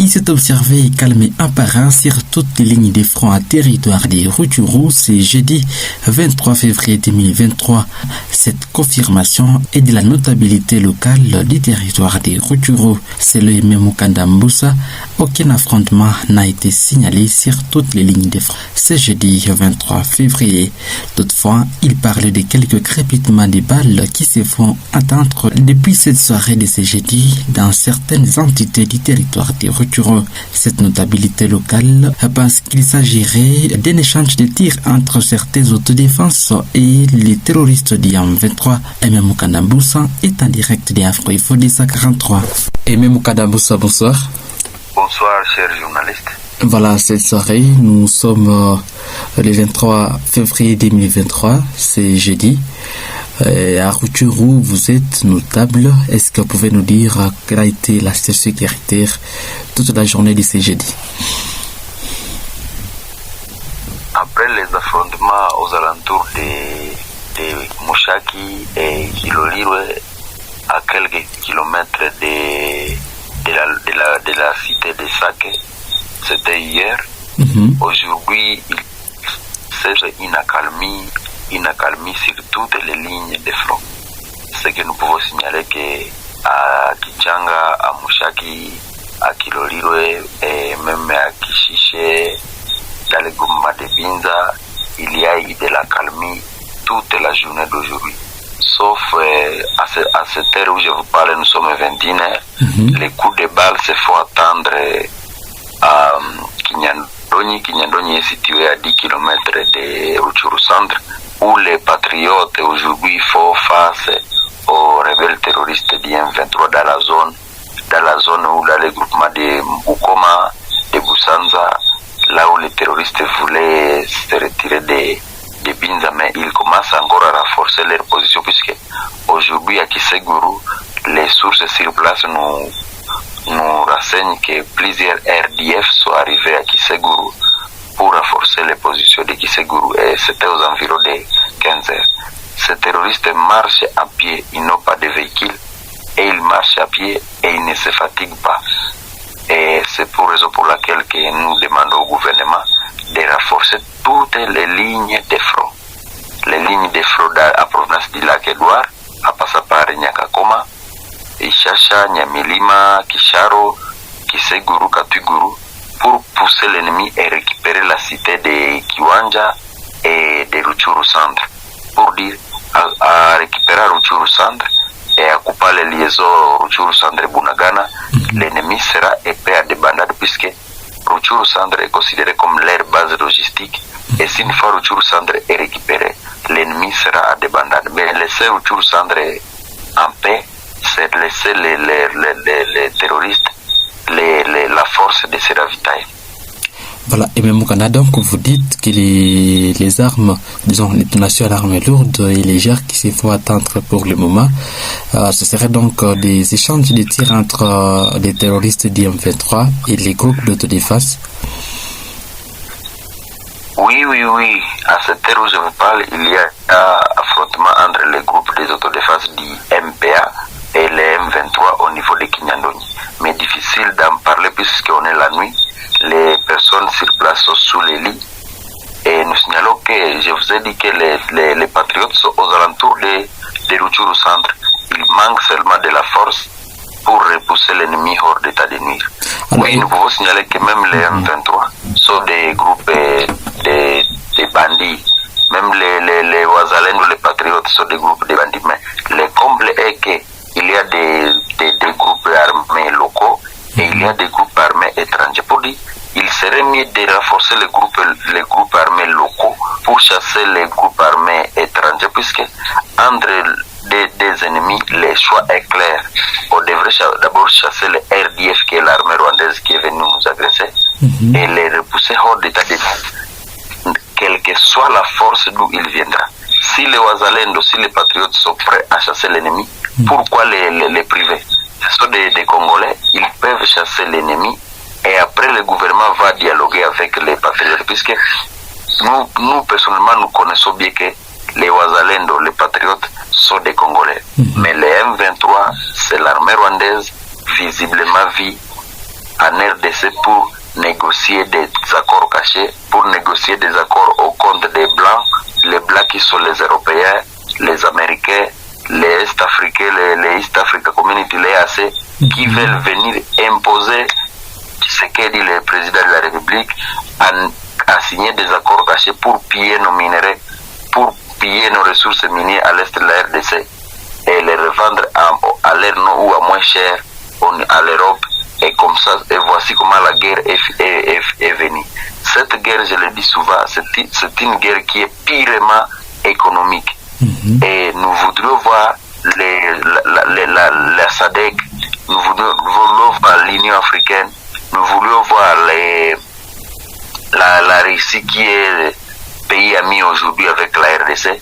Il s'est observé et calmé un par un sur toutes les lignes des fronts à territoire des Rutshuru ce jeudi 23 février 2023. Cette confirmation est de la notabilité locale du territoire des Rutshuru. C'est le Mukanda Mbusa. Aucun affrontement n'a été signalé sur toutes les lignes des fronts ce jeudi 23 février. Toutefois, il parle de quelques crépitements de balles qui se font attendre depuis cette soirée de ce jeudi dans certaines entités du territoire des Rutshuru. Cette notabilité locale pense qu'il s'agirait d'un échange de tirs entre certaines autodéfenses et les terroristes du M23. Aimé Mukanda Mbusa est en direct de Afro Info 43. Aimé Mukanda Mbusa, bonsoir. Bonsoir, chers journalistes. Voilà, cette soirée, nous sommes le 23 février 2023, c'est jeudi. À Rutshuru, vous êtes notable. Est-ce que vous pouvez nous dire quelle a été la situation sécuritaire toute la journée de ce jeudi? Après les affrontements aux alentours de Mushaki et Kilolirwe, à quelques kilomètres de la cité de Sake, c'était hier. Aujourd'hui, il s'est une accalmie sur toutes les lignes de front. Ce que nous pouvons signaler que à Kichanga, à Mushaki, à Kilolirwe et même à Kishiche, dans le groupement de Binza, il y a eu de l'accalmie toute la journée d'aujourd'hui. Sauf à cette heure où je vous parle, nous sommes 21h. Les coups de balles se font attendre à Kinyandonyi. Kinyandonyi est situé à 10 km de Rutshuru Centre, où les patriotes aujourd'hui font face aux rebelles terroristes du M23 dans la zone où dans le groupement de Mbukoma, de Busanza, là où les terroristes voulaient se retirer de Binza, mais ils commencent encore à renforcer leur position, puisque aujourd'hui à Kiseguru, les sources sur place nous renseignent que plusieurs RDF sont arrivés à Kiseguru pour renforcer les positions de Kiseguru, et c'était aux environs de 15 heures. Ces terroristes marchent à pied, ils n'ont pas de véhicule, et ils marchent à pied et ils ne se fatiguent pas. Et c'est pour raison pour laquelle que nous demandons au gouvernement de renforcer toutes les lignes de front. Les lignes de front à provenance du lac Edouard, à passer par Nyakakoma, Ishasha, Nyamilima, Kisharo, Kiseguru, Katuguru, pour pousser l'ennemi et récupérer la cité de Kiwanja et de Rutshuru Centre. Pour dire à récupérer Rutshuru Centre et à couper les liaisons Rutshuru Centre et Bunagana, l'ennemi sera épais à débandade, puisque Rutshuru Centre est considéré comme leur base logistique, et si une fois Rutshuru Centre est récupéré, l'ennemi sera à débandade. Mais laisser Rutshuru Centre en paix, c'est laisser les terroristes la force de se ravitailler. Voilà, et même au Canada, donc vous dites que les armes, disons les détonations à l'arme lourde et légère qui se font attendre pour le moment, ce serait donc des échanges de tirs entre les terroristes du M23 et les groupes d'autodéfense. Oui. À cette heure où je vous parle, il y a un affrontement entre les groupes des autodéfenses du MPA et les M23 au niveau de Kinyandonyi. Mais difficile d'en parler puisqu'on est la nuit. Les personnes sur place sont sous les lits. Et nous signalons que, je vous ai dit que les patriotes sont aux alentours de Rutshuru Centre. Il manque seulement de la force pour repousser l'ennemi hors d'état de nuire. Oui, nous pouvons signaler que même les M23 sont des groupes de bandits. Même les Wazalènes ou les patriotes sont des groupes de bandits. Mais le comble est qu'il y a des groupes armés locaux et il y a des groupes armés étrangers. Pour dire, il serait mieux de renforcer les groupes armés locaux pour chasser les groupes armés étrangers, puisque entre des ennemis, le choix est clair. On devrait d'abord chasser le RDF, qui est l'armée rwandaise qui est venue nous agresser, et les repousser hors d'état de nuire, quelle que soit la force d'où il viendra. Si les Wazalendo, si les patriotes sont prêts à chasser l'ennemi, pourquoi les priver? Ce sont des Congolais, ils peuvent chasser l'ennemi, et après le gouvernement va dialoguer avec les patriotes, puisque nous personnellement, nous connaissons bien que les Wazalendo, les patriotes, sont des Congolais. Mais les M23, c'est l'armée rwandaise, visiblement vit en RDC pour négocier des accords cachés, pour négocier des accords au compte des Blancs, les Blancs qui sont les Européens, les Américains, les Est-Africains, les East Africa Community, les AC, qui veulent venir imposer ce qu'a dit le président de la République à signer des accords cachés pour piller nos minerais, pour piller nos ressources minières à l'est de la RDC et les revendre à leur nom ou à moins cher à l'Europe. Et comme ça, et voici comment la guerre est venue. Cette guerre, je le dis souvent, c'est une guerre qui est purement économique. Et nous voudrions voir la SADC, nous voudrions voir l'Union africaine, nous voudrions voir la Russie qui est pays ami aujourd'hui avec la RDC,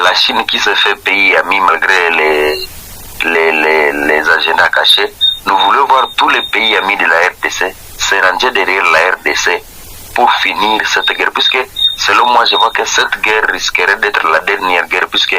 la Chine qui se fait pays ami malgré les agendas cachés. Nous voulons voir tous les pays amis de la RDC se ranger derrière la RDC pour finir cette guerre, puisque selon moi je vois que cette guerre risquerait d'être la dernière guerre, puisque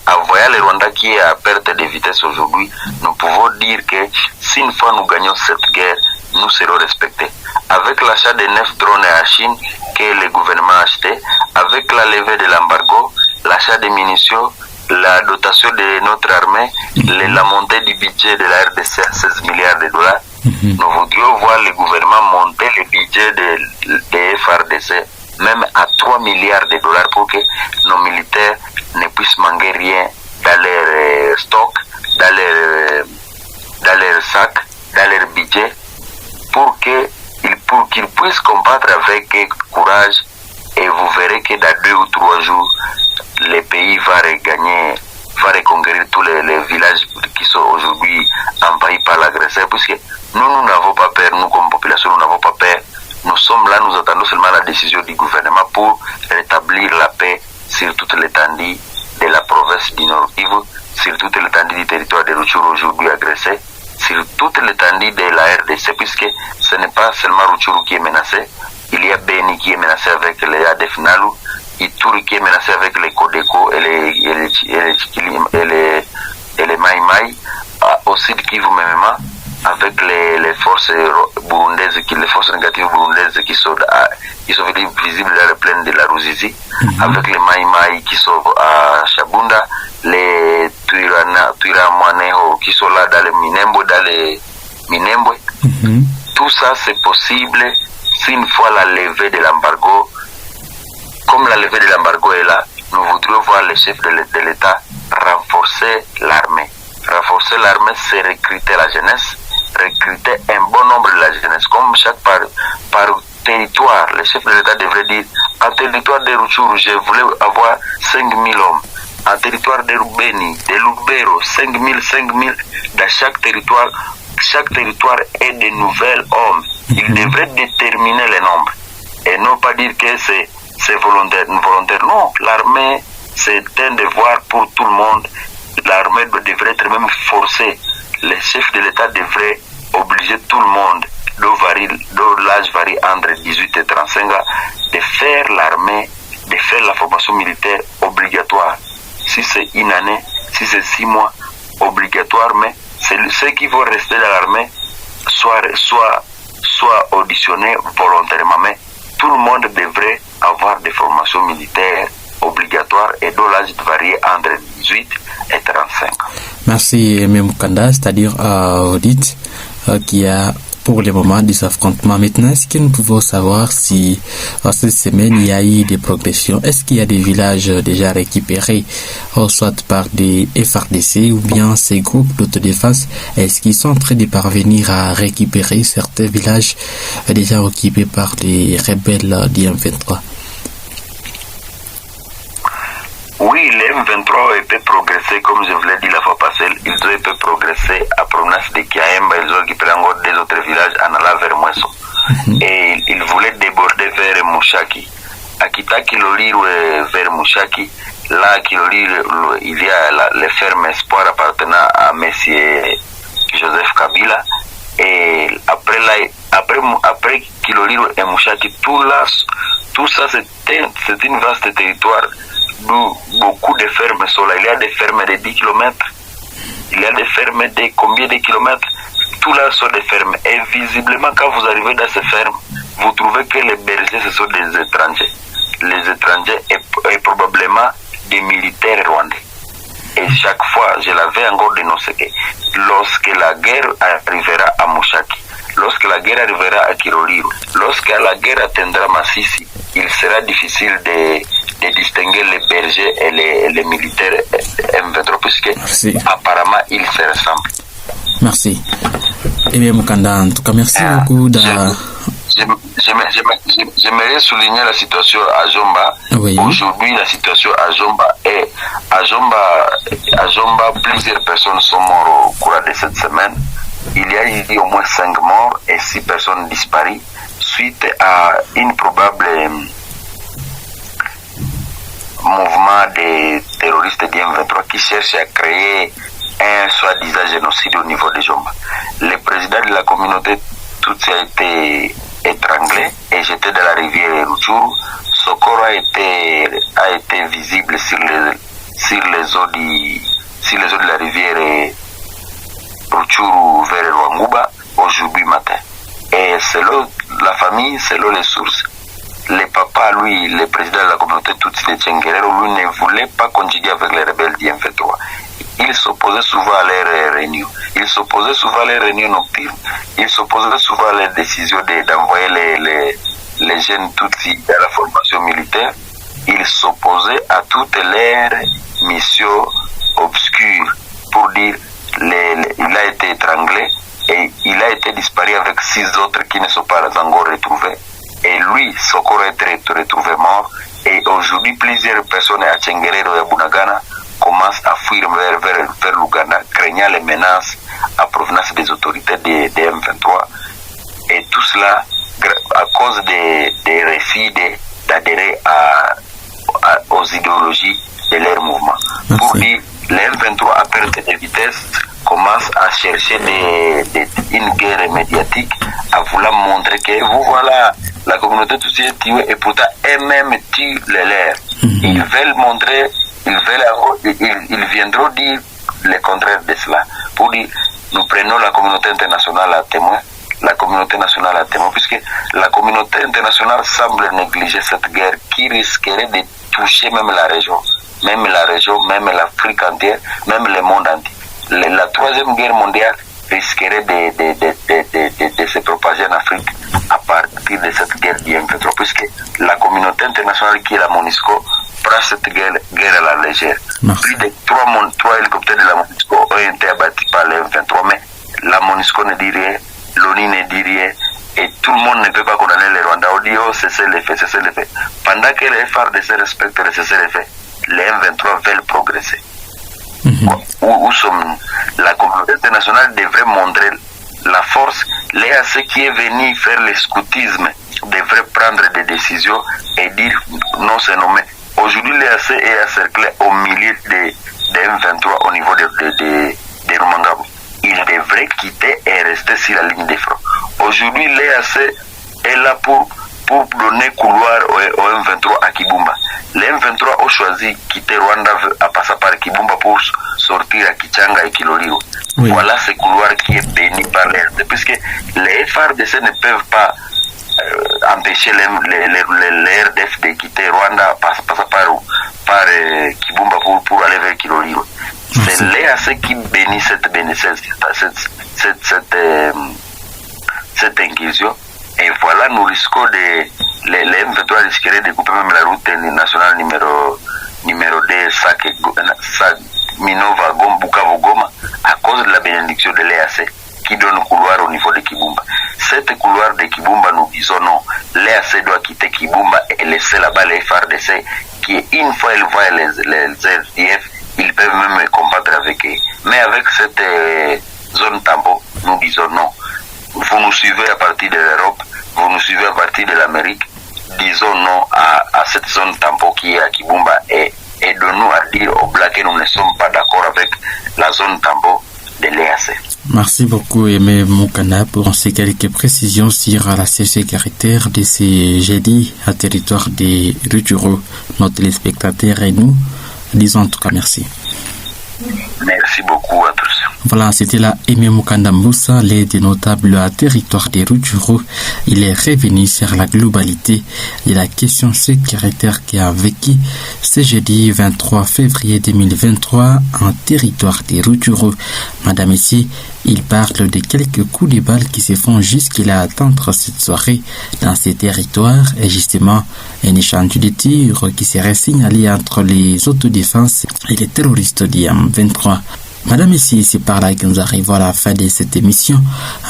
en voyant le Rwanda qui est à perte de vitesse aujourd'hui, nous pouvons dire que si une fois nous gagnons cette guerre, nous serons respectés. Avec l'achat de 9 drones à Chine que le gouvernement a acheté, avec la levée de l'embargo, l'achat de munitions, la dotation de notre armée, la montée du budget de la RDC à 16 milliards de dollars, nous voudrions voir le gouvernement monter le budget de FRDC même à 3 milliards de dollars pour que nos militaires ne puissent manquer rien dans leur stock, dans leur sac, dans leur budget, pour qu'ils puissent combattre avec courage. Et vous verrez que dans 2 ou 3 jours, le pays va reconquérir tous les villages qui sont aujourd'hui envahis par l'agresseur, puisque nous n'avons pas peur, nous comme population, nous n'avons pas peur. Nous sommes là, nous attendons seulement la décision du gouvernement pour rétablir la paix sur toute l'étendue de la province du Nord Kivu, sur toute l'étendue du territoire de Rutshuru aujourd'hui agressé, sur toute l'étendue de la RDC, puisque ce n'est pas seulement Rutshuru qui est menacé, il y a Beni qui est menacé avec les ADF Nalu, Ituri qui est menacé avec les Codeco et les Mai Mai, aussi de Kivu même, avec les forces burundaises, les forces négatives burundaises qui sont visibles dans le plaine de la Ruzizi, avec les Mai Mai qui sont à Shabunda, les Tuiramwaneho qui sont là dans les Minembwe. Tout ça c'est possible si une fois la levée de l'embargo, comme la levée de l'embargo est là, nous voudrions voir les chefs de l'État renforcer l'armée. Renforcer l'armée, c'est recruter la jeunesse, recruter un bon nombre de la jeunesse, comme par territoire. Les chefs de l'État devraient dire, en territoire de Rutshuru, je voulais avoir 5000 hommes. En territoire de Rubeni, de Lubero, 5000, dans chaque territoire est de nouvelles hommes. Ils devraient déterminer le nombre et non pas dire que c'est volontaire. Non, l'armée, c'est un devoir pour tout le monde. L'armée devrait être même forcée. Les chefs de l'État devraient obliger tout le monde, dont l'âge varie entre 18 et 35 ans, de faire l'armée, de faire la formation militaire obligatoire. Si c'est une année, si c'est 6 mois, obligatoire, mais ceux qui vont rester dans l'armée soit auditionnés volontairement. Mais tout le monde devrait avoir des formations militaires obligatoires et dont l'âge varie entre 18 et 35 ans. Merci Memukanda, c'est-à-dire Audit, qui a pour le moment des affrontements. Maintenant, est-ce que nous pouvons savoir si cette semaine il y a eu des progressions? Est-ce qu'il y a des villages déjà récupérés, soit par des FRDC ou bien ces groupes d'autodéfense? Est-ce qu'ils sont en train de parvenir à récupérer certains villages déjà occupés par les rebelles du M23? Oui, les M23 peut progresser, comme je vous l'ai dit la fois passée, ils ont pu progresser à provenance de Kiaemba, ils ont occupé encore des autres villages en allant vers Mweso. Et ils voulaient déborder vers Mushaki. À Kitakiloliro vers Mushaki, là à Kiloliro, il y a les fermes Espoir appartenant à M. Joseph Kabila. Et après Kiloliro et Mushaki, tout ça c'est une vaste territoire d'où beaucoup de fermes sont là. Il y a des fermes de 10 km, il y a des fermes de combien de kilomètres, tout là sont des fermes. Et visiblement, quand vous arrivez dans ces fermes, vous trouvez que les bergers, ce sont des étrangers. Les étrangers et probablement des militaires rwandais. Et chaque fois, je l'avais encore dénoncé que lorsque la guerre arrivera à Mushaki, lorsque la guerre arrivera à Kiroliro, lorsque la guerre atteindra Masisi, il sera difficile de distinguer les bergers et les militaires M23 puisque apparemment ils se ressemblent. Merci. Eh bien, Mukanda, en tout cas, merci beaucoup. J'aimerais souligner la situation à Jomba. Oui. Aujourd'hui, la situation à Jomba est... À Jomba, plusieurs personnes sont mortes au cours de cette semaine. Il y a eu au moins 5 morts et 6 personnes disparues suite à une probable mouvement des terroristes d'M23 qui cherchent à créer un soi-disant génocide au niveau de Jomba. Le président de la communauté Tutsi a été étranglé et jeté dans la rivière Rutshuru. Son corps a été visible sur les eaux de la rivière Rutshuru vers Rwanguba aujourd'hui matin. Et selon la famille, selon les sources, le papa, lui, le président de la communauté Tutsi de Tchenguerero, lui ne voulait pas conjuguer avec les rebelles d'M23. Il s'opposait souvent à leurs réunions. Il s'opposait souvent à les réunions nocturnes. Il s'opposait souvent à les décisions d'envoyer les jeunes Tutsis à la formation militaire. Il s'opposait à toutes leurs missions obscures. Pour dire, il a été étranglé et il a été disparu avec 6 autres qui ne sont pas encore retrouvés. Et lui, son corps a été retrouvé mort. Et aujourd'hui, plusieurs personnes à Tchenguerero et à Bunagana commencent à fuir vers l'Ouganda, craignant les menaces à provenance des autorités de M23. Et tout cela à cause des refus d'adhérer aux idéologies de leur mouvement. Merci. Pour dire, les M23 à perte de vitesse commencent à chercher une guerre médiatique, à vouloir montrer que vous voilà, la communauté tout est tuée et pourtant eux-mêmes tuent les leurs. Ils veulent montrer, ils viendront dire le contraire de cela. Pour dire, nous prenons la communauté internationale à témoin, puisque la communauté internationale semble négliger cette guerre qui risquerait de toucher même l'Afrique entière, même le monde entier. La troisième guerre mondiale risquerait de se propager en Afrique à partir de cette guerre d'M23, puisque la communauté internationale qui est la MONUSCO prend cette guerre à la légère. Merci. Plus de 3 hélicoptères de la MONUSCO ont été abattus par les M23, mais la MONUSCO ne dit rien, l'ONU ne dit rien, et tout le monde ne peut pas condamner les Rwandais. On dit, oh, cessez les faits. Pendant que les FARDC respectent les cessez-les-faits, les M23 veulent progresser. Où sommes-nous? La communauté internationale devrait montrer la force. L'EAC qui est venu faire le scoutisme devrait prendre des décisions et dire non, c'est nommé. Aujourd'hui, l'EAC est encerclé au milieu des M23 au niveau de Rumangabo. Il devrait quitter et rester sur la ligne de front. Aujourd'hui, l'EAC est là pour donner couloir au M23 à Kibumba. Les M23 ont choisi quitter Rwanda à passer par Kibumba pour sortir à Kichanga et Kiloliro. Oui. Voilà ce couloir qui est béni par les RD, puisque les FARDC ne peuvent pas empêcher les RDF de quitter Rwanda, passer par Kibumba pour aller vers Kiloliro. C'est l'EAC qui bénit cette incursion. Et voilà, nous risquons les M23 risqueraient de couper même la route nationale numéro 2, Minova Bukavu Goma, à cause de la bénédiction de l'EAC qui donne couloir au niveau de Kibumba. Cette couloir de Kibumba, nous disons non. L'EAC doit quitter Kibumba et laisser là-bas les FARDC qui, une fois ils voient les RDF, ils peuvent même combattre avec eux. Mais avec cette zone tampon, nous disons non. Vous nous suivez à partir de l'Europe, vous nous suivez à partir de l'Amérique, disons non à cette zone tampon qui est à Kibumba et aidons-nous à dire aux Blacks que nous ne sommes pas d'accord avec la zone tampon de l'EAC. Merci beaucoup Aimé Mukanda pour ces quelques précisions sur la sécurité de ce jeudi à territoire de Rutshuru. Nos téléspectateurs et nous disons en tout cas merci. Merci beaucoup à tous. Voilà, c'était là Aimé Mukanda Moussa, l'aide notable à territoire des Rutshuru. Il est revenu sur la globalité de la question sécuritaire qui a vécu ce jeudi 23 février 2023 en territoire des Rutshuru. Madame ici, il parle de quelques coups de balles qui se font jusqu'à attendre cette soirée dans ces territoires et justement un échange de tirs qui serait signalé entre les autodéfenses et les terroristes d'IAM 23. Madame ici, c'est par là que nous arrivons à la fin de cette émission.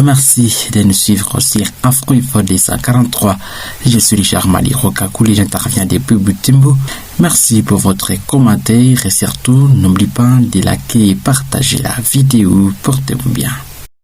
Merci de nous suivre sur Afro-Info 243. Je suis Richard Mali Rokakouli, j'interviens depuis Butembo. Merci pour votre commentaire et surtout, n'oubliez pas de liker et partager la vidéo. Portez-vous bien.